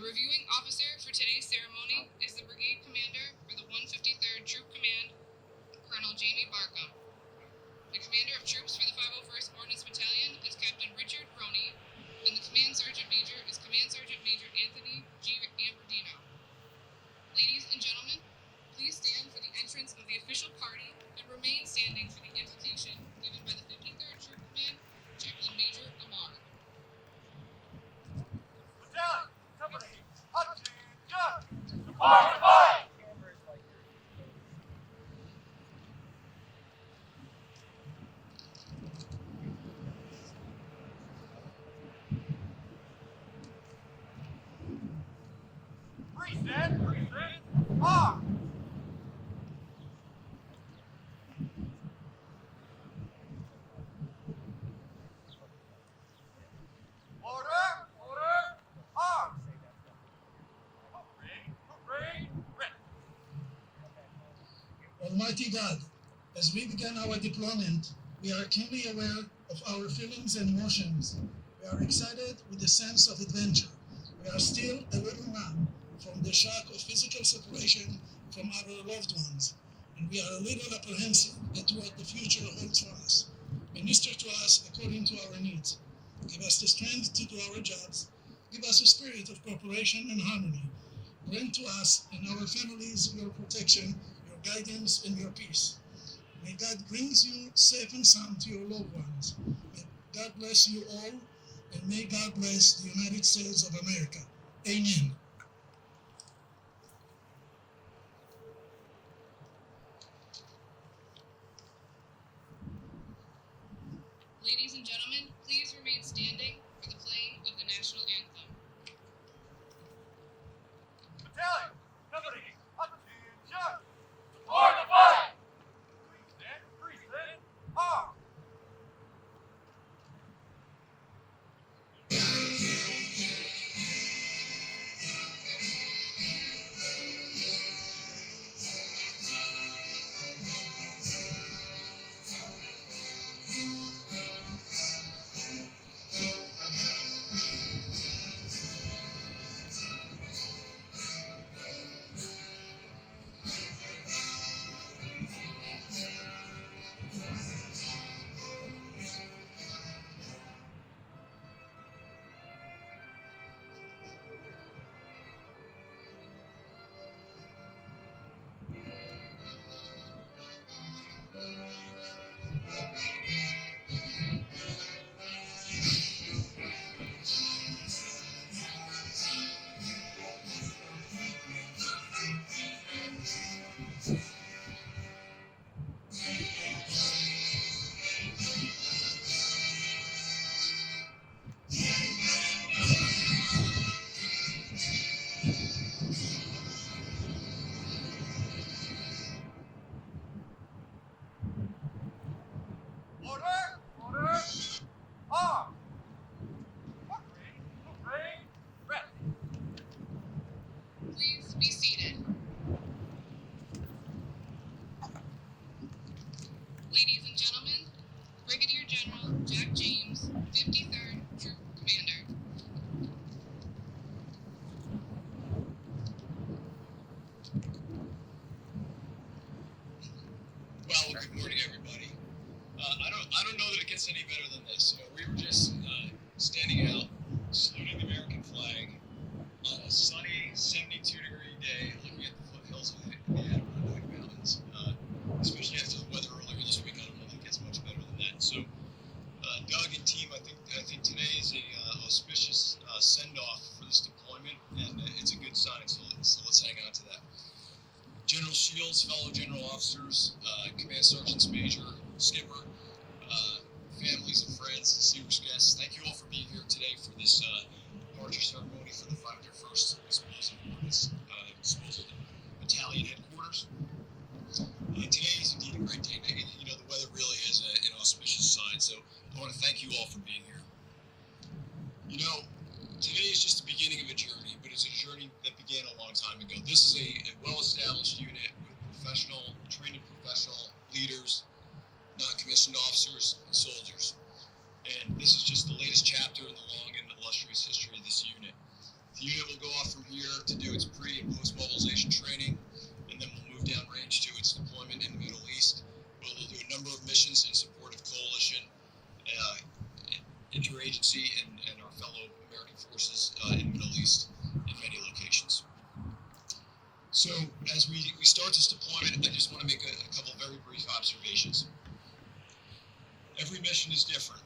reviewing officer for today's ceremony is the Brigade Commander for the 153rd Troop Command, Colonel Jamie Barkham. The Commander of Troops for the 501st Ordnance Battalion is Captain Richard Roney, and the Command Sergeant Major is Command Sergeant Major Anthony G. Amberdino. Ladies and gentlemen, please stand for the entrance of the official party and remain standing for the invocation given by the 53rd Troop Command, Chaplain Major Amar. Battalion, company, attention! Depart the fight! Reset, march! Order, arms! Parade, ready. Almighty God, as we begin our deployment, we are keenly aware of our feelings and emotions. We are excited with a sense of adventure. We are still a little numb from the shock of physical separation from our loved ones, and we are a little apprehensive at what the future holds for us. Minister to us according to our needs. Give us the strength to do our jobs. Give us a spirit of cooperation and harmony. Bring to us and our families your protection, your guidance, and your peace. May God bring you safe and sound to your loved ones. May God bless you all, and may God bless the United States of America. Amen. Ladies and gentlemen, please remain standing for the playing of the national anthem. Battalion, company, attention! Depart the fight! Reset, arms! Order, arms! Parade, ready. Please be seated. Ladies and gentlemen, Brigadier General Jack James, 53rd Troop Commander. Well, good morning, everybody. I don't know that it gets any better than this. You know, we were just standing out, saluting the American flag on a sunny 72-degree day, looking at the foothills of the Adirondack Mountains. Especially after the weather earlier this week, I don't know that it gets much better than that. So, Doug and team, I think today is a auspicious send-off for this deployment, and it's a good sign. So let's hang on to that. General Shields, fellow general officers, command sergeants major, skipper, families and friends, distinguished guests, thank you all for being here today for this departure ceremony for the 501st Explosive Battalion headquarters. Today is indeed a great day. You know, the weather really is an auspicious sign, so I want to thank you all for being here. You know, today is just the beginning of a journey, but it's a journey that began a long time ago. This is a well-established unit with trained professional leaders, non-commissioned officers, and soldiers. And this is just the latest chapter in the long and illustrious history of this unit. The unit will go off from we start this deployment, I just want to make a couple very brief observations. Every mission is different,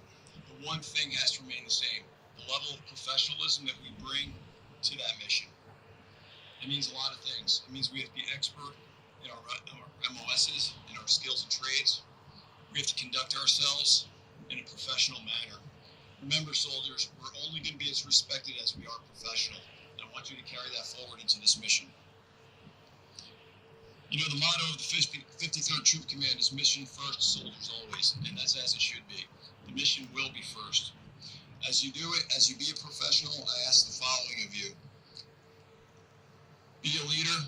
but one thing has to remain the same: the level of professionalism that we bring to that mission. It means a lot of things. It means we have to be expert in our MOSs, in our skills and trades. We have to conduct ourselves in a professional manner. Remember, soldiers, we're only going to be as respected as we are professional. And I want you to carry that forward into this mission. You know, the motto of the 53rd Troop Command is mission first, soldiers always, and that's as it should be. The mission will be first. As you do it, as you be a professional, I ask the following of you. Be a leader,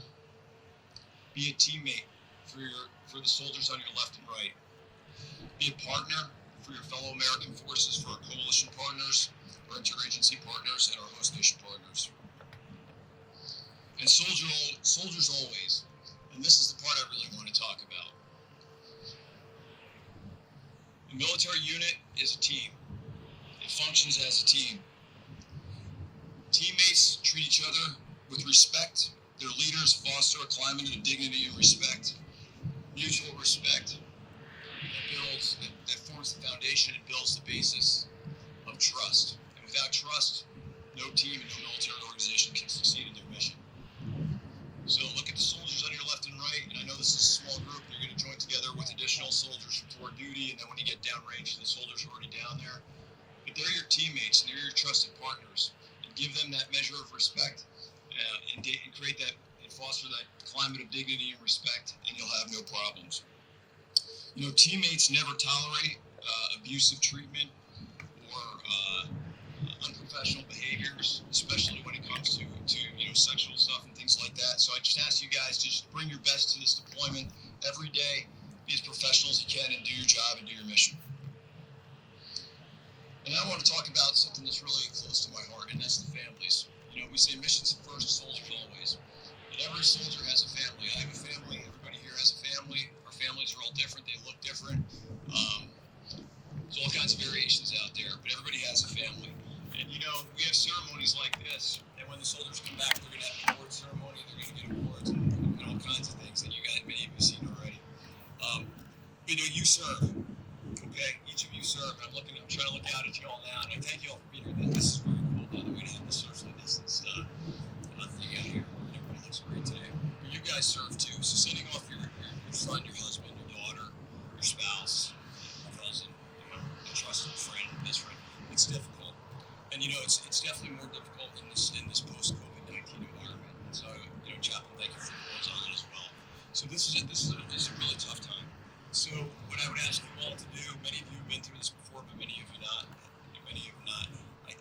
be a teammate for the soldiers on your left and right. Be a partner for your fellow American forces, for our coalition partners, our interagency partners, and our host nation partners. And soldiers always. And this is the part I really want to talk about. A military unit is a team. It functions as a team. Teammates treat each other with respect. Their leaders foster a climate of dignity and respect. Mutual respect that forms the foundation and builds the basis of trust. And without trust, no team and no military organization can succeed in their mission. So look at the soldiers on your left and right, and I know this is a small group. You're going to join together with additional soldiers from tour duty, and then when you get downrange, the soldiers are already down there. But they're your teammates, and they're your trusted partners. And give them that measure of respect, and create that, and foster that climate of dignity and respect, and you'll have no problems. You know, teammates never tolerate abusive treatment or unprofessional behaviors, especially when it comes to sexual stuff and things like that. So I just ask you guys to just bring your best to this deployment every day. Be as professional as you can and do your job and do your mission. And I want to talk about something that's really close to my heart, and that's the families. You know, we say missions first, soldiers always. But every soldier has a family. I have a family. Everybody here has a family. Our families are all different. They look different. There's all kinds of variations out there, but everybody has a family. And you know, we have ceremonies like this, and when the soldiers come back, they're going to have an award ceremony, they're going to get awards and all kinds of things that you guys, many of you have seen already. You know, you serve, okay? Each of you serve, and I'm trying to look out at you all now, and I thank you all for being here. This is very cool, by the way, to have the socially distanced thing out here. Everybody looks great today. But you guys serve too, so sending off your son, your husband, your daughter, your spouse, your cousin, a trusted friend, best friend, it's difficult. And you know, it's definitely more difficult in this post-COVID-19 environment. And so, you know, Chaplain, thank you for the words on it as well. So this is a really tough time. So what I would ask you all to do, many of you have been through this before, but many of you not.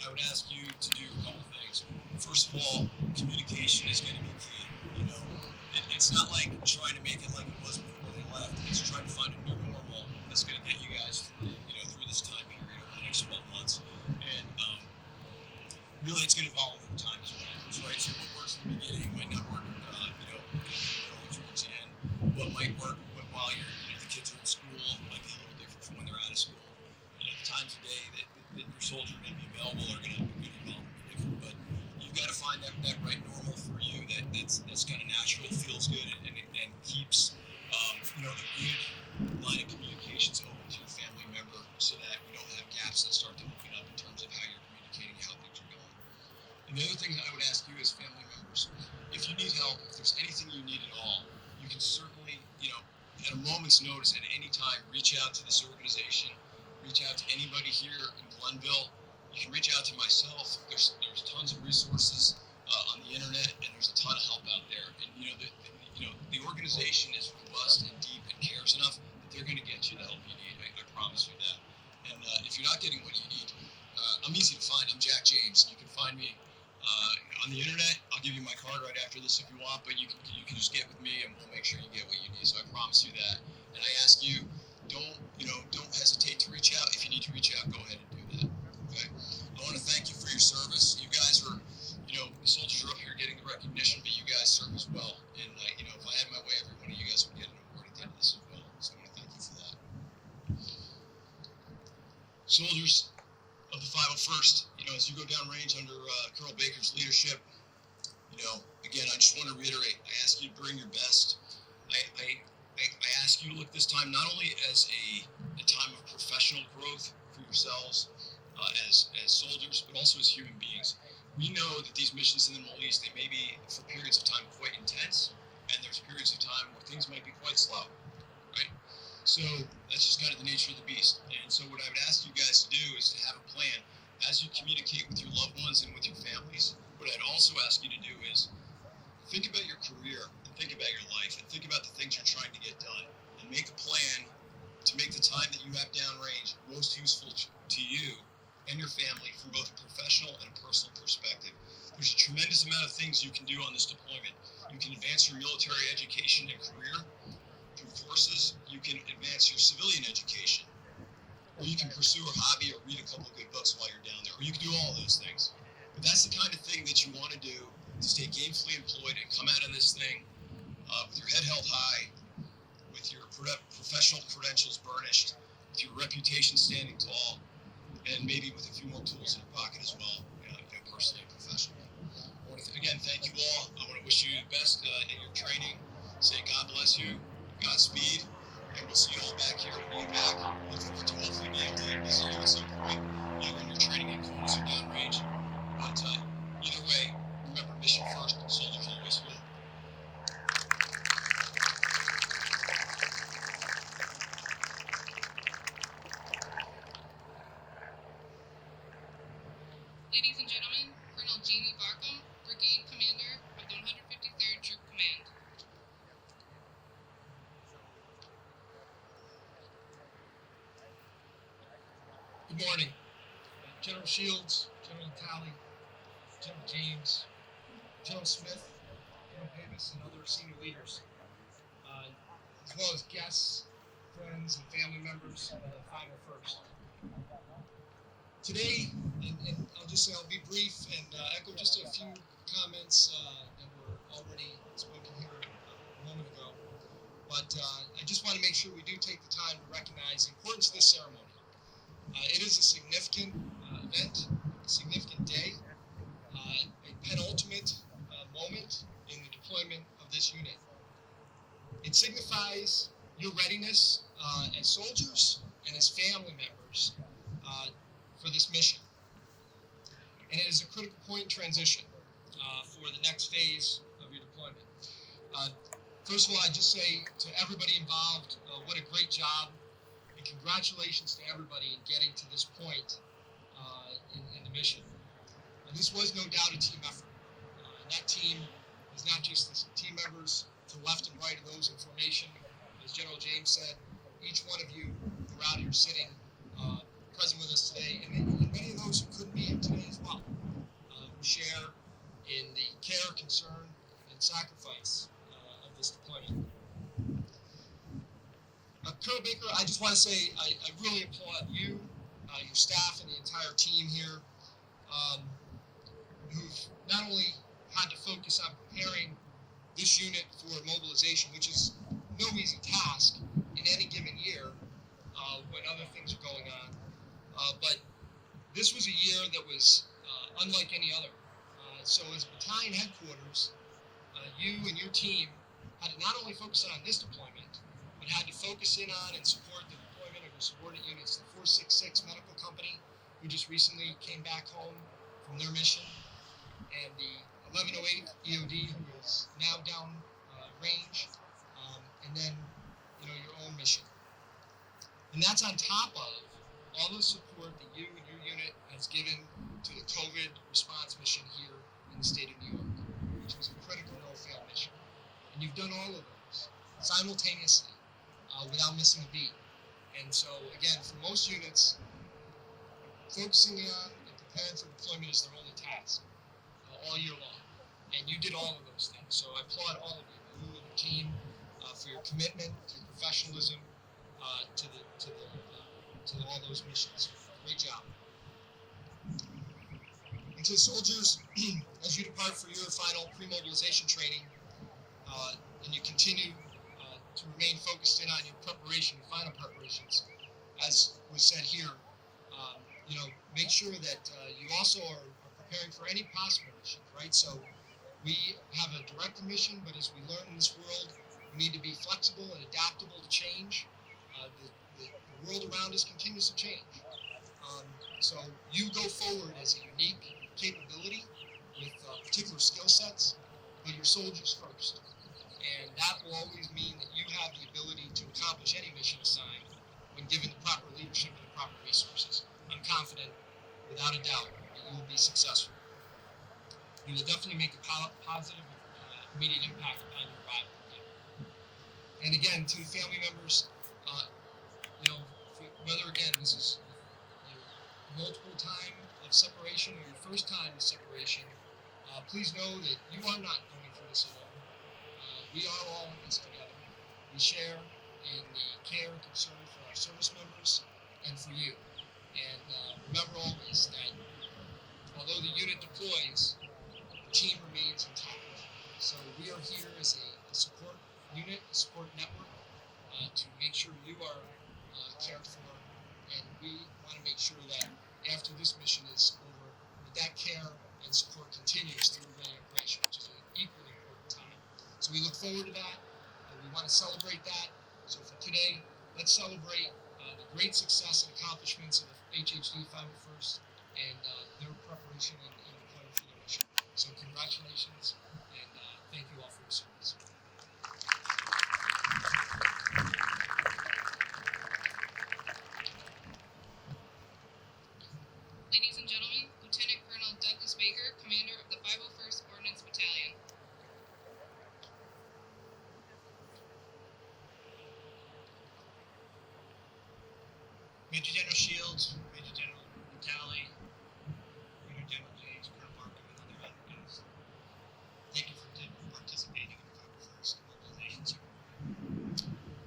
I would ask you to do a couple things. First of all, communication is going to be key. You know, it's not like trying to make it like it was before they left. It's trying to find a new normal that's going to get you guys through this time period over the next 12 months. And really, it's going to evolve over time as well. Right? So what works in the beginning might not work, towards the end. What might work while the kids are in school might be a little different from when they're out of school. You know, the times of day that your soldiers are going to be available are going to evolve and be different. But you've got to find that right normal for you that's kind of natural, feels good, and keeps a good line of communications open to your family member, so that we don't have gaps that start to open up in terms of how you're communicating, how things are going. And the other thing that I would ask you as family members, if you need help, if there's anything you need at all, you can certainly, at a moment's notice at any time, reach out to this organization, reach out to anybody here in Glenville. You can reach out to myself. There's tons of resources on the internet, and there's a ton of help out there. And the organization is robust and deep and cares enough that they're going to get you the help you need. I promise you that. And if you're not getting what you need, I'm easy to find. I'm Jack James. You can find me on the internet. I'll give you my card right after this if you want, but you can just get with me, and we'll make sure you get what you need. So I promise you that. And I ask you, don't hesitate to reach out. If you need to reach out, go ahead and do that. Okay. I want to thank you for your service. You guys are, the soldiers are up here getting the recognition, but you guys serve as well. And if I had my way, every one of you guys would get an award at the end of this as well. So I want to thank you for that. Soldiers of the 501st, as you go down range under Colonel Baker's leadership, again, I just want to reiterate, I ask you to bring your best. this time not only as a time of professional growth for yourselves as soldiers, but also as human beings. We know that these missions in the Middle East, they may be for periods of time quite intense, and there's periods of time where things might be quite slow, right? So that's just kind of the nature of the beast. And so what I would ask you guys to do is to have a plan as you communicate with your loved ones and with your families. What I'd also ask you to do is think about your career, and think about your life, and think about the things you're trying to get done, and make a plan to make the time that you have downrange most useful to you and your family from both a professional and a personal perspective. There's a tremendous amount of things you can do on this deployment. You can advance your military education and career through courses. You can advance your civilian education, or you can pursue a hobby or read a couple of good books while you're down there, or you can do all of those things. But that's the kind of thing that you want to do to stay gainfully employed and come out of this thing with your head held high, with your professional credentials burnished, with your reputation standing tall, and maybe with a few more tools in your pocket as well, personally and professionally. I want to again thank you all. I want to wish you the best in your training. Say God bless you, Godspeed, and we'll see you all back here when you're back. Look forward to hopefully being able to visit you at some point, either in your training in close or downrange. But either way, remember, mission first, soldiers always will. Ladies and gentlemen, Colonel Jamie Barkham, Brigade Commander of the 153rd Troop Command. Good morning. General Shields, General Talley, General James, General Smith, General Pavis, and other senior leaders, as well as guests, friends, and family members of the 501st. Today, and I'll just say I'll be brief and echo just a few comments that were already spoken here a moment ago. But I just want to make sure we do take the time to recognize the importance of this ceremony. It is a significant event, a significant day, a penultimate moment in the deployment of this unit. It signifies your readiness as soldiers and as family members for this mission. And it is a critical point in transition for the next phase of your deployment. First of all, I just say to everybody involved, what a great job, and congratulations to everybody in getting to this point in the mission. This was no doubt a team effort. And that team is not just the team members to the left and right of those in formation. As General James said, each one of you who are out here sitting present with us today, and many of those who couldn't be here today as well, who share in the care, concern, and sacrifice of this deployment. Colonel Baker, I just want to say I really applaud you, your staff, and the entire team here, who've not only had to focus on preparing this unit for mobilization, which is no easy task in any given year when other things are going on, but this was a year that was unlike any other. So as battalion headquarters, you and your team had to not only focus on this deployment, but had to focus in on and support the deployment of your subordinate units, the 466 Medical Company, who just recently came back home from their mission, and the 1108 EOD, who is now down range, and then your own mission. And that's on top of all the support that you and your unit has given to the COVID response mission here in the state of New York, which was a critical no-fail mission. And you've done all of those simultaneously without missing a beat. And so, again, for most units, focusing on and preparing for deployment is their only task all year long. And you did all of those things. So I applaud all of you and your team, for your commitment, your professionalism to all those missions. Great job. And to the soldiers, as you depart for your final pre-mobilization training, and you continue to remain focused in on your preparation, your final preparations, as was said here, make sure that you also are preparing for any possible mission, right? So we have a directed mission, but as we learn in this world, We need to be flexible and adaptable to change. The world around us continues to change. So you go forward as a unique capability with particular skill sets, but your soldiers first. And that will always mean that you have the ability to accomplish any mission assigned when given the proper leadership and the proper resources. I'm confident, without a doubt, that you will be successful. You will definitely make a positive, immediate impact on your arrival here. And again, to the family members, whether again this is your multiple time of separation or your first time of separation, please know that you are not going through this alone. We are all in this together. We share in the care and concern for our service members and for you. And remember always that although the unit deploys, the team remains intact. So we are here as a support unit, a support network, to make sure you are cared for, and we want to make sure that after this mission is over, that care and support continues through reintegration, which is an equally important time. So we look forward to that. We want to celebrate that. So for today, let's celebrate the great success and accomplishments of the HHD 501st and their preparation and deployment for their mission. So congratulations, and thank you all for your service. Ladies and gentlemen, Lieutenant Colonel Douglas Baker, Commander of the 501st Ordnance Battalion. Major General Shields, Major General Vitale, Major General James, Colonel Markham, and other honor guests. Thank you for participating in the 501st Mobilization Ceremony.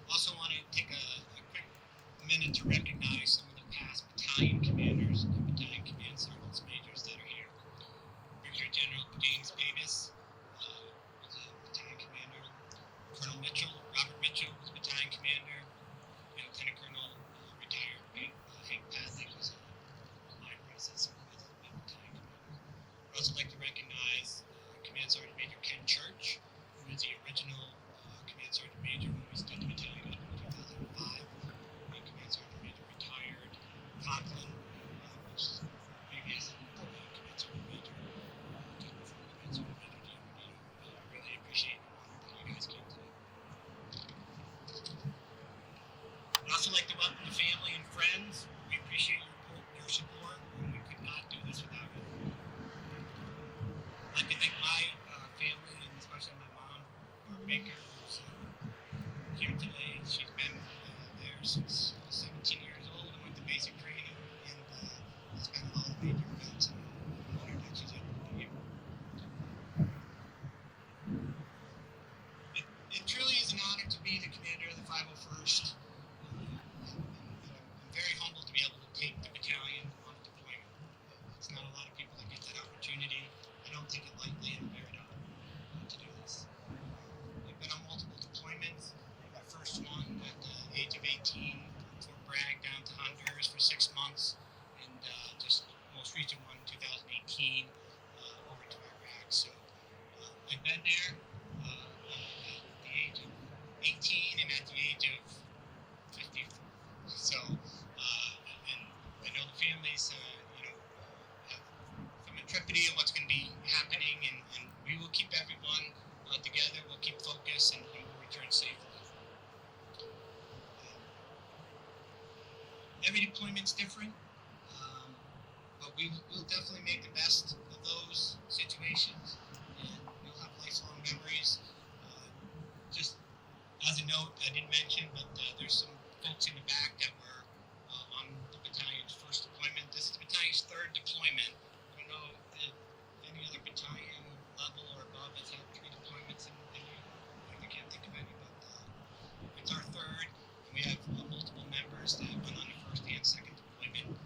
Also want to take a quick minute to recognize some of the past battalion commanders and battalion command sergeants majors that are here. Brigadier General James Pavis was a battalion commander. Colonel Mitchell, Robert Mitchell was battalion commander. And Lieutenant Colonel retired Hank Padley was a line processor with battalion commander. I'd also like to recognize Command Sergeant Major Ken Church, who was the original Command Sergeant Major when we stood the battalion up in 2005. And Command Sergeant Major retired. Conklin, which is previous Command Sergeant Major, just before Command Sergeant Major Jim Benito. I really appreciate and honor that you guys came today. I'd also like to welcome the family and friends. We appreciate your support, and we could not do this without you. I'd like to thank my family, and especially my mom, Barb Baker, who's here today. She's been there since 17 years old and went to basic training, and has been at all the major events, and I'm honored that she's able to be here. It truly is an honor to be the commander of the 501st. I'm very humbled to be able to take the battalion on a deployment. It's not a lot of people that get that opportunity. I don't take it lightly, and I'm very honored to do this. I've been on multiple deployments. My first one at the age of 18, Fort Bragg down to Honduras for 6 months, and just most recent one, 2018, over to Iraq. So I've been there at the age of 18 and at the age of 54. So, and I know the families, have some intrepidity of what's going to be happening, and we will keep everyone together. We'll keep focus, and we'll return safely. Every deployment's different, but we'll definitely make the best of those situations, and we'll have lifelong memories. Just as a note, I didn't mention, but there's some folks in the back that were on the battalion's first deployment. This is the battalion's third deployment. I don't know if any other battalion level or above has had 3 deployments in a year. I can't think of any, but it's our third. And we have multiple members that went on the first and second deployment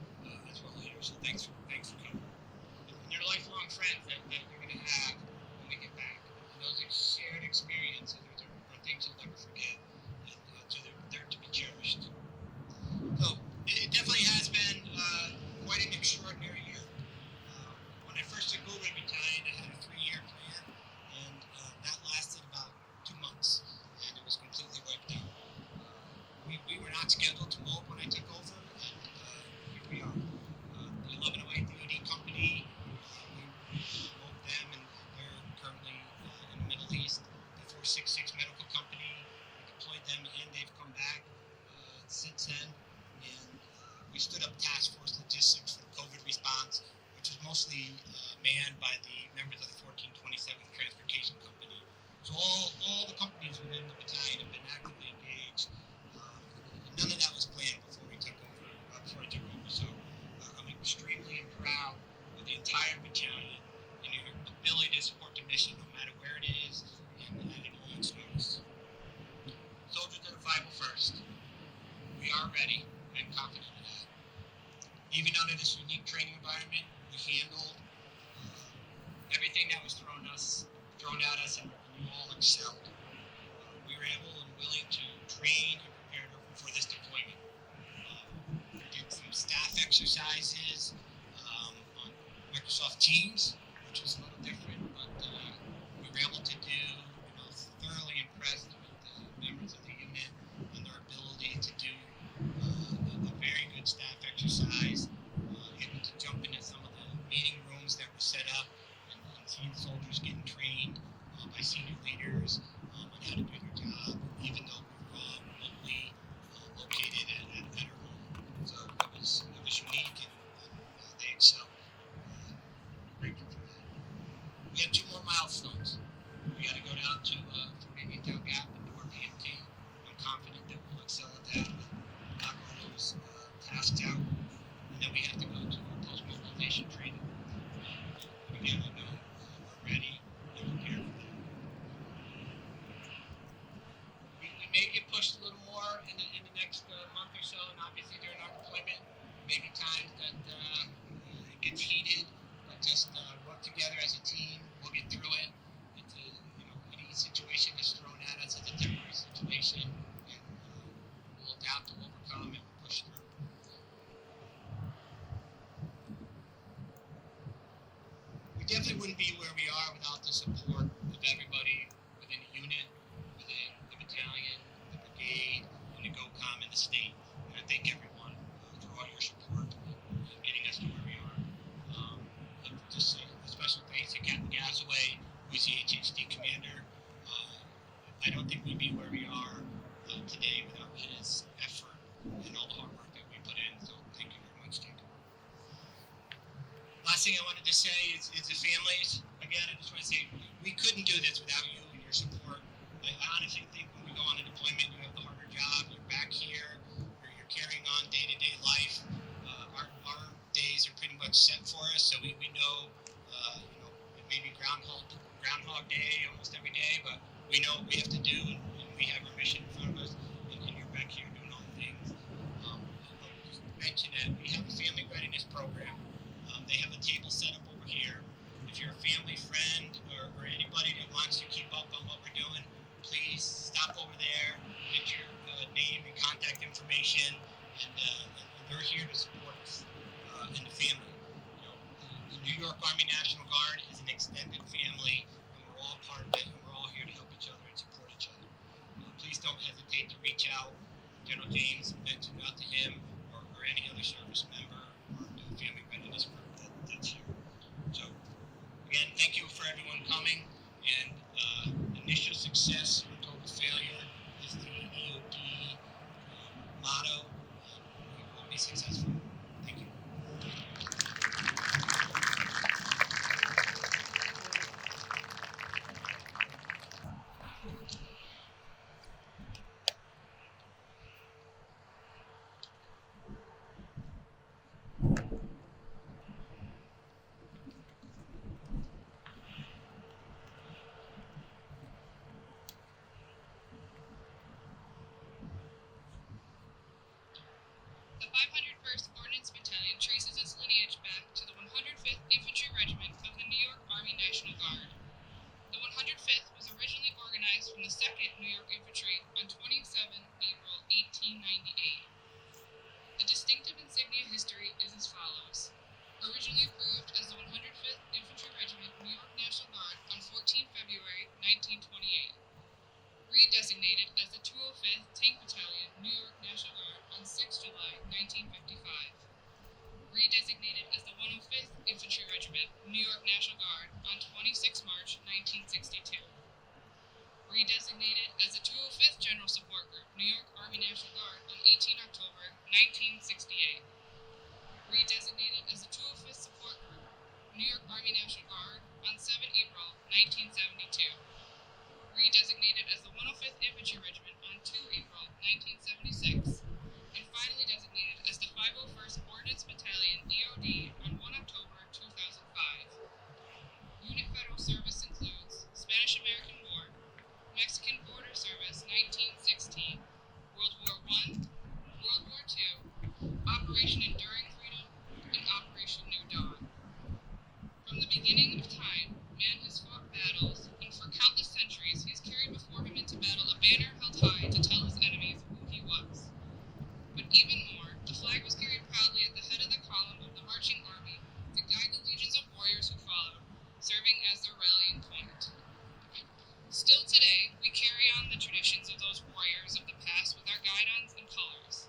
as well here. So thanks for coming. And they're lifelong friends that you're going to have when we get back. And those shared experiences are things you'll never forget. And so they're to be cherished. them in. They've come back since then, and we stood up Task Force Logistics for the COVID response, which was mostly manned by the members of the 1427th Transportation Company. So all the companies within the battalion have been actively engaged. None of that was planned before I took over. So I'm extremely proud of the entire battalion and your ability to support the mission, no matter where it is and at a moment's notice. Soldiers of the 501st, we are ready and confident in that. Even under this unique training environment, we handled everything that was thrown at us, and we all excelled. We were able and willing to train and prepare for this deployment. We did some staff exercises on Microsoft Teams, which was a little different, but we were able to do, thoroughly impressed with the members of the unit and their ability to do a very good staff exercise, able to jump into some of the meeting rooms that were set up and see the soldiers getting trained by senior leaders on how to do their job, even though we were all remotely located at our home. So it was unique, and they excelled. Grateful for that. We have 2 more milestones. We got to go down to Fort Indian Gap and do our PMT. I'm confident that we'll excel at that. Knock all those tasks out, and then we have to go to our post-mobilization training. Again, I know we're ready and prepared for that. We may get pushed a little more in the next month or so, and obviously during our deployment, maybe times that it gets heated, but just work together as a team. We'll get through it. It's any situation that's thrown at us is a temporary situation, and we'll adapt to overcome and push through. We definitely wouldn't be where we are without the support of everybody within the unit, within the battalion, the brigade, and the GOCOM and the state. And I thank everyone for all your support in getting us to where we are. I'd just say a special thanks to Captain Gasaway, who's the HHD commander. I don't think we'd be where we are today without his effort and all the hard work that we put in. So thank you very much, Jacob. Last thing I wanted to say is the families. Again, I just want to say we couldn't do this without you and your support. I honestly think when we go on a deployment, you have the harder job. You're back here. You're carrying on day-to-day life. Our days are pretty much set for us, so we know, it may be Groundhog Day almost every day, but we know what we have to do, and we have our mission in front of us, and you're back here doing all the things. Just mention that we have a family readiness program. They have a table set up over here. If you're a family friend or anybody that wants to keep up on what we're doing, please stop over there, get your name and contact information, and they're here to support us and the family. The New York Army National Guard is an extended family, and we're all part of it, and we're all here to help each other and support each other. Please don't hesitate to reach out. General James mentioned out to him or any other service member or the family readiness group that's here. So, again, thank you for everyone coming, and initial success or total failure is the EOD motto. We will be successful. Thank you. The 501st Ordnance Battalion traces its lineage back to the 105th Infantry Regiment of the New York Army National Guard. The 105th was originally organized from the 2nd New York Infantry on 27 April 1898. The distinctive insignia history is as follows. Originally approved as the 105th Infantry Regiment, New York National Guard on 14 February 1928. Redesignated as the 205th Tank Battalion, New York National Guard on 6 July 1950. 18 October 1968. Redesignated as the 205th Support Group, New York Army National Guard on 7 April 1972. Redesignated as the 105th Infantry Regiment on 2 April 1976. And finally designated as the 501st Ordnance Battalion EOD on 1 October 2005. Unit federal service includes Spanish-American War, Mexican Border Service 1916, World War I, World War II, Operation Enduring Freedom, and Operation New Dawn. From the beginning of time, man has fought battles, and for countless centuries he has carried before him into battle a banner held high to tell his enemies who he was. But even more, the flag was carried proudly at the head of the column of the marching army to guide the legions of warriors who followed, serving as their rallying point. Still today, we carry on the traditions of those warriors of the past with our guidons and colors.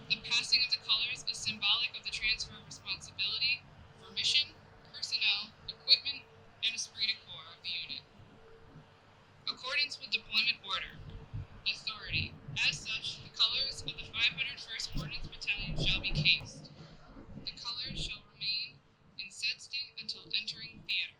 The passing of the colors is symbolic of the transfer of responsibility for mission, personnel, equipment, and esprit de corps of the unit. Accordance with deployment order, authority. As such, the colors of the 501st Ordnance Battalion shall be cased. The colors shall remain in said state until entering theater.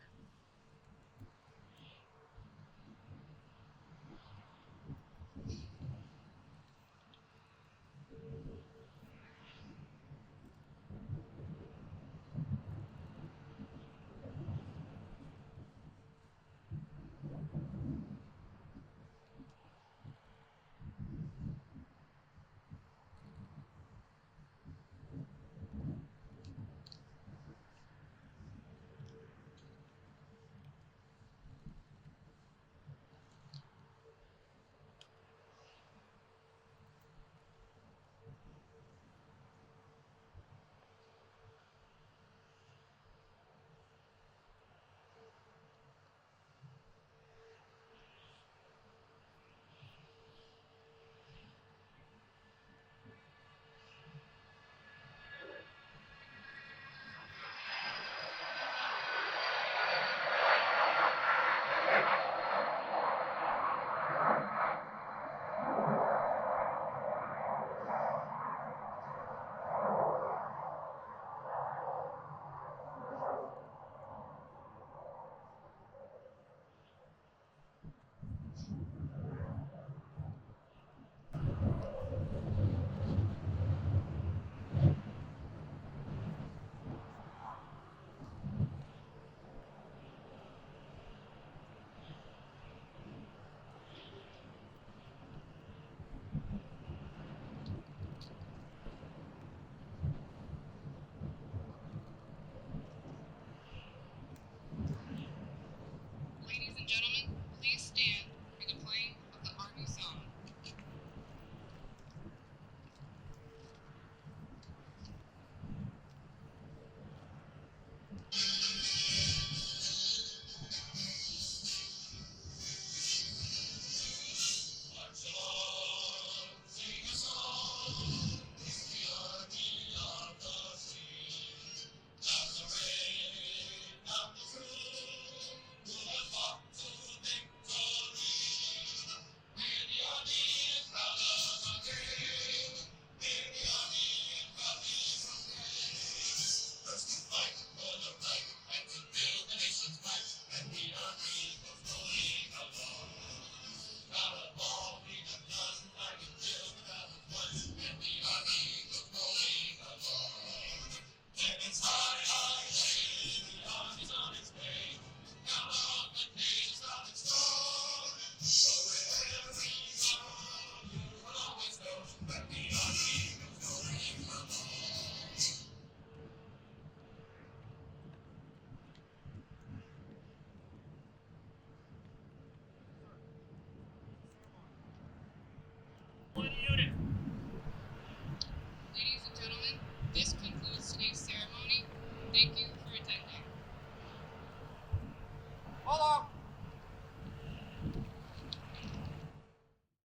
Ladies and gentlemen,